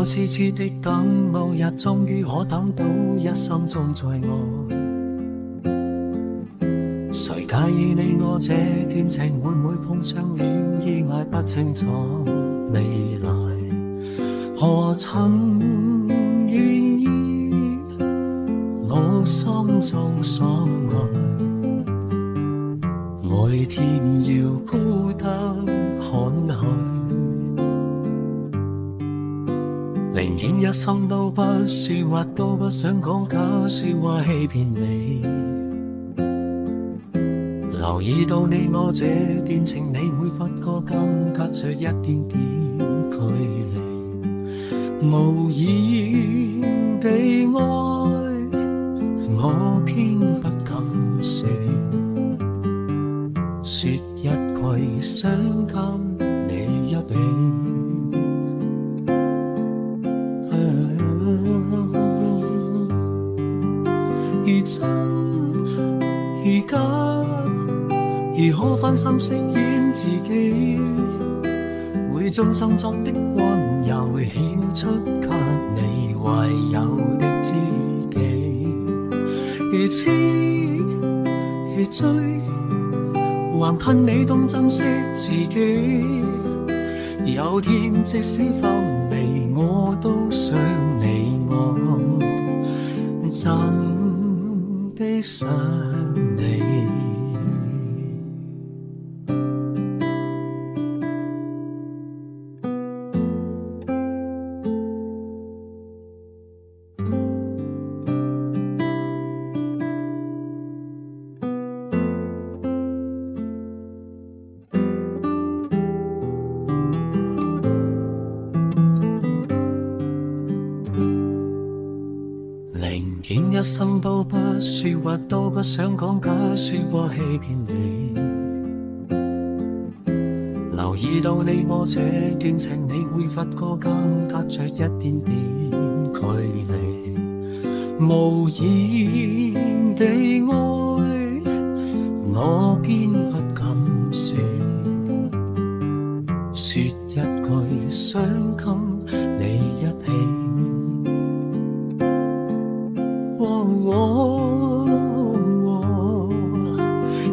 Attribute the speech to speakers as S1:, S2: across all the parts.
S1: 痴痴的等，某日終於可等到一心中在愛。誰介意你我這段情會唔會碰上了意外，不清楚未來，何曾願意我心中所愛，每天要孤單看去，寧願一生都不說話，都不想講假說話欺騙你。留意到你我這段情，你會發覺間隔着一點點距離，無言地愛，我偏不敢說，說一句想跟你一起。如真如假，如可翻心飾演自己，會將心中的溫柔獻出給你唯有的知己。如痴如醉，還盼你懂珍惜自己。有天即使分離，我都想你我，真的想你。寧願一生都不說話，都不想講假說話欺騙你。留意到你我這段情，你會發覺間隔着一點點距離，無言地愛，我偏不敢說，說一句想跟你一起。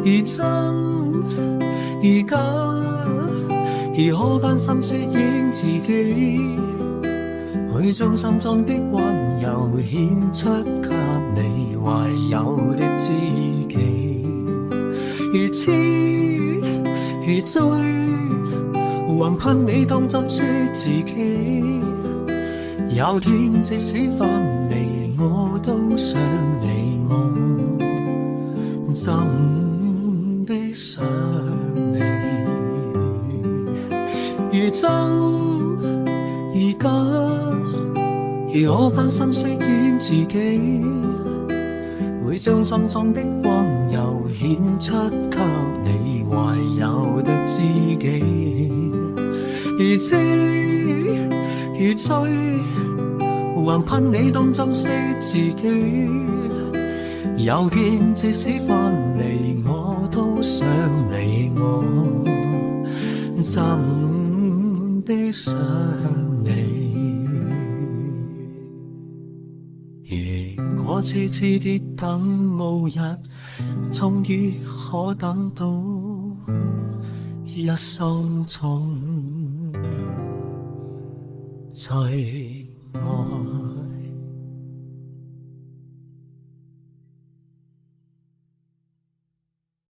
S1: 如真如假，如可翻心飾演自己，去將心中的溫柔獻出給你唯有的知己。如痴如醉，還盼你當真說自己。有天即使分離，我都想你我，真的想你。如真如假，如可翻心飾演自己，會將心中的溫柔獻出給你唯有的知己。如痴如醉，還盼你當珍惜自己。有天即使分離，我都想你我，真的想你。如果痴痴的等，無日終於可等到一生中最愛。